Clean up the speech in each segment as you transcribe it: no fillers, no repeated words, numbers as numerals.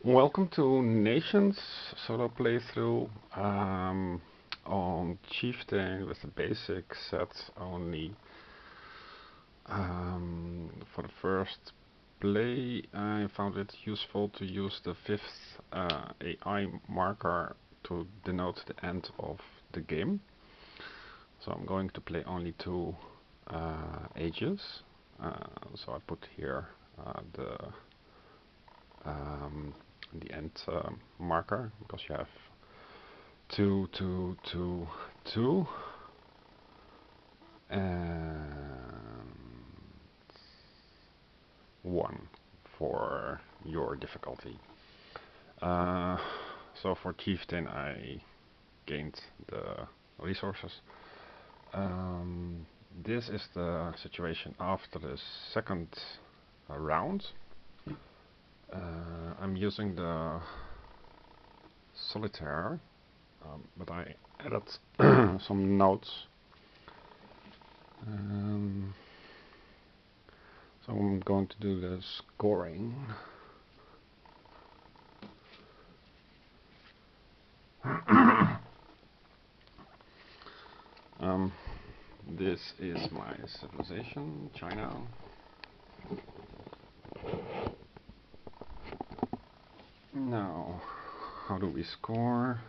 Welcome to Nations solo playthrough on Chieftain with the basic set only. For the first play I found it useful to use the fifth AI marker to denote the end of the game. So I'm going to play only two ages. So I put here the end marker, because you have 2, 2, 2, 2, and 1 for your difficulty. So for Chieftain I gained the resources. This is the situation after the second round. I'm using the solitaire, but I added some notes. So I'm going to do the scoring. This is my civilization, China. Now, how do we score?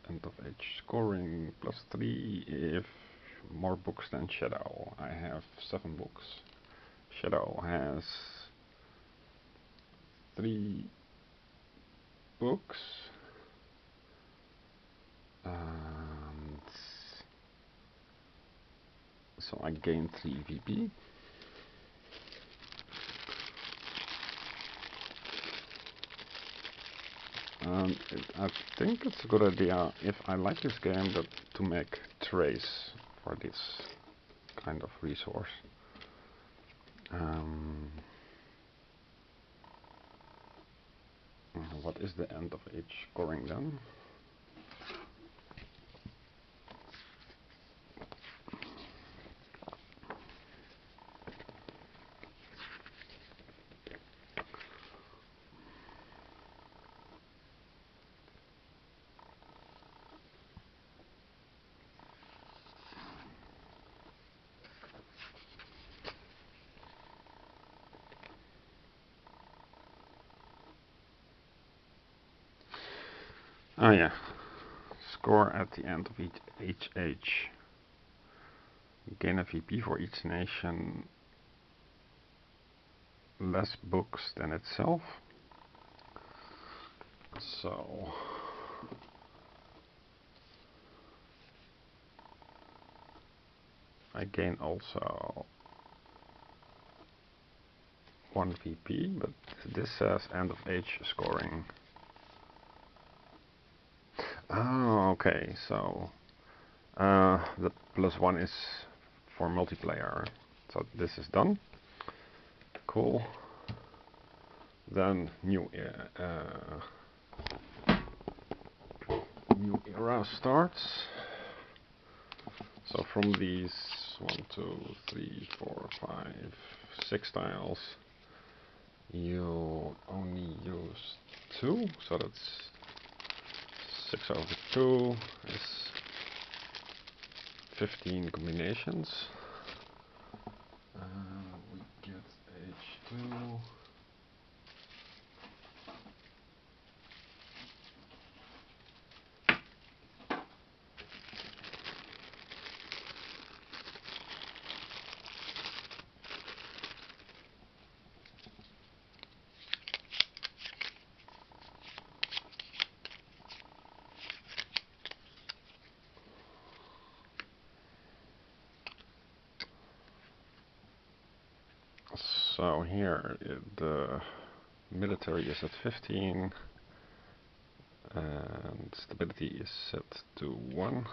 End of age scoring +3 if more books than Shadow. I have 7 books. Shadow has 3 books. And so I gain 3 VP. I think it's a good idea, if I like this game, to make trace for this kind of resource. What is the end of age scoring then? Oh yeah, score at the end of each age. Gain a VP for each nation less books than itself. So I gain also 1 VP, but this says end of age scoring. Oh, okay, so the +1 is for multiplayer. So this is done. Cool. Then new era starts. So from these 1, 2, 3, 4, 5, 6 tiles, you only use 2, so that's 6/2 is 15 combinations. We get H2. So here the military is at 15 and stability is set to 1.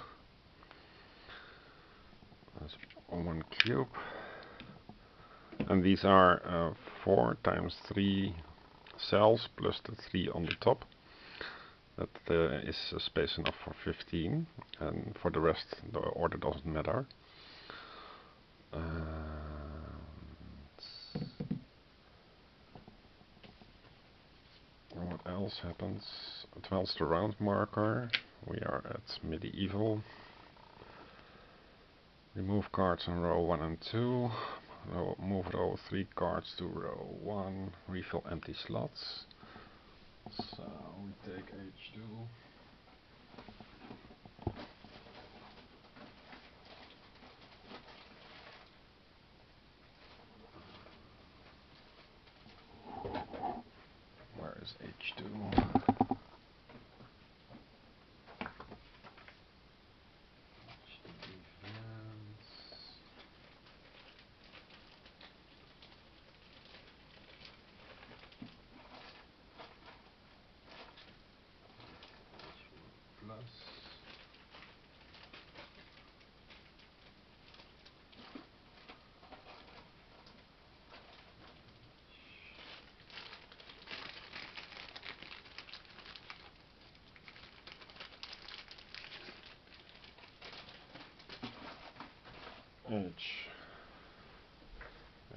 That's 1 cube. And these are 4 times 3 cells plus the 3 on the top. That is space enough for 15, and for the rest the order doesn't matter. else happens. Advance the round marker. We are at medieval. Remove cards on row 1 and 2. Move row 3 cards to row 1. Refill empty slots. So we take H2. Where is H2?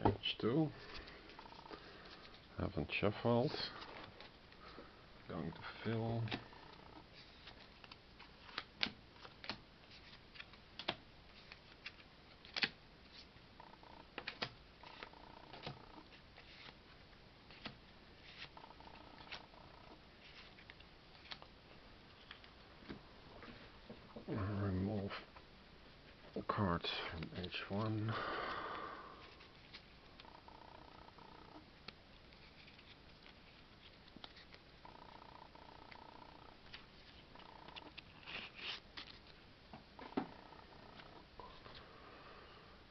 H2. Haven't shuffled. Going to fill. Remove cards from H1.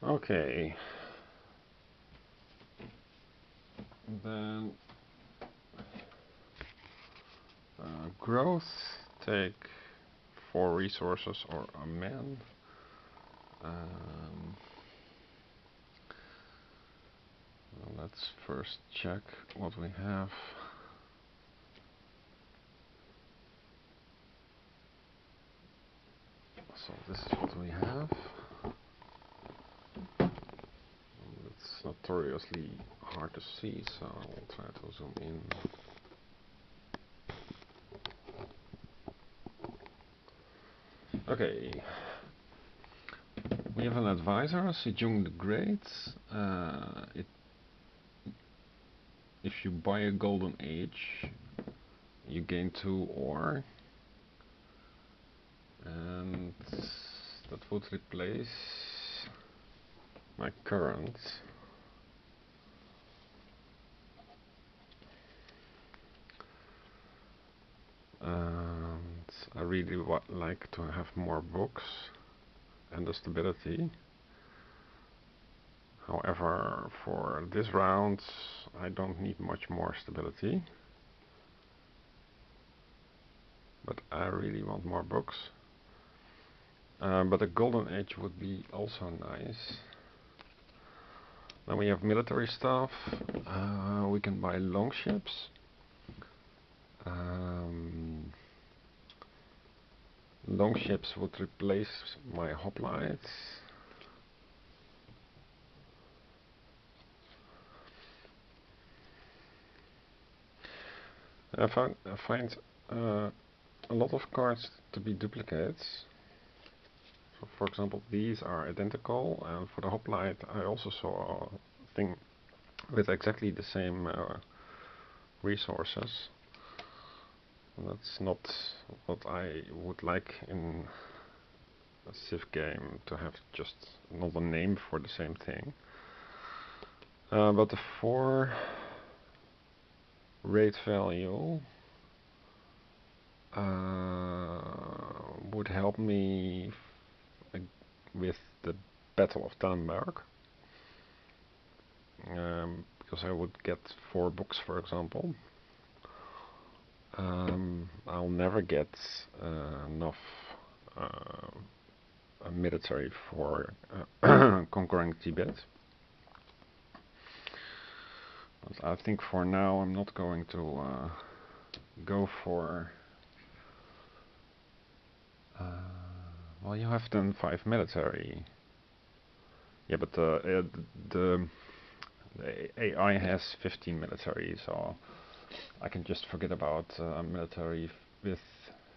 Okay. Then growth, take 4 resources or a man. Well, let's first check what we have. So this is what we have. It's notoriously hard to see, so I'll try to zoom in. Okay, we have an advisor, Sejong the Great. If you buy a golden age, you gain 2 ore, and that would replace my current. And I really like to have more books and the stability. However, for this round I don't need much more stability, but I really want more books. But a golden age would be also nice. Then we have military stuff. We can buy longships. Longships would replace my hoplites. I find a lot of cards to be duplicates. So for example, these are identical, and for the hoplite I also saw a thing with exactly the same resources. And that's not what I would like in a Civ game, to have just another name for the same thing. But the 4 rate value would help me with the Battle of Tannenberg, because I would get 4 books, for example. I'll never get enough military for conquering Tibet. But I think for now I'm not going to go for... well, you have then 5 military. Yeah, but the AI has 15 military, so I can just forget about military with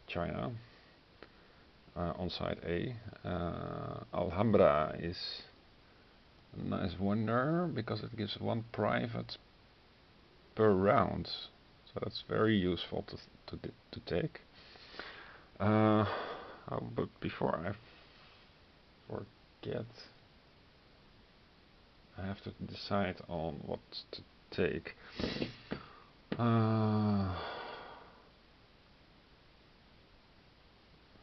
China on side A. Alhambra is a nice wonder because it gives 1 private per round, so that's very useful to take. But before I forget, I have to decide on what to take.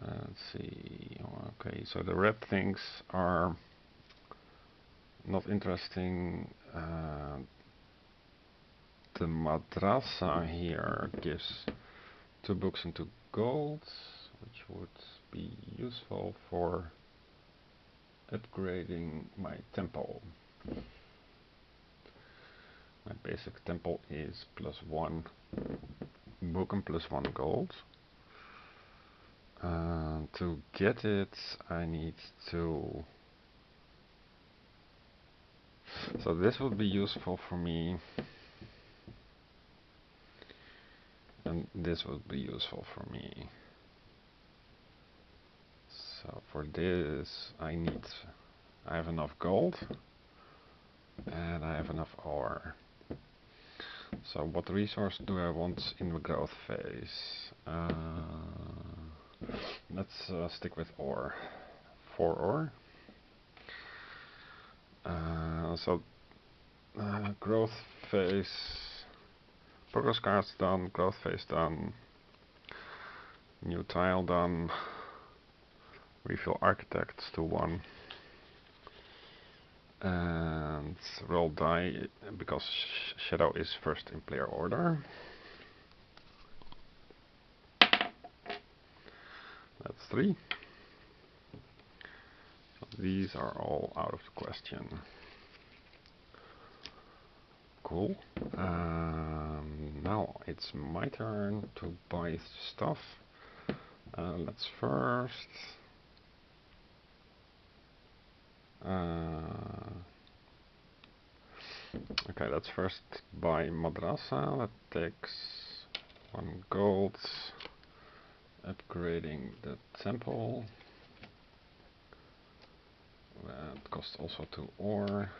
Let's see. Okay, so the red things are not interesting. The madrasa here gives 2 books and 2 gold, which would be useful for upgrading my temple. My basic temple is +1 book and +1 gold. To get it, I need to... So this would be useful for me, and this would be useful for me. So for this, I have enough gold, and I have enough ore. So what resource do I want in the growth phase? Let's stick with ore. 4 ore. Growth phase, progress cards done, growth phase done, new tile done, refill architects to 1, and roll die because shadow is first in player order. That's 3. So these are all out of the question. Cool. Now it's my turn to buy stuff. Let's first okay, let's first buy madrasa. That takes 1 gold. Upgrading the temple. That costs also 2 ore.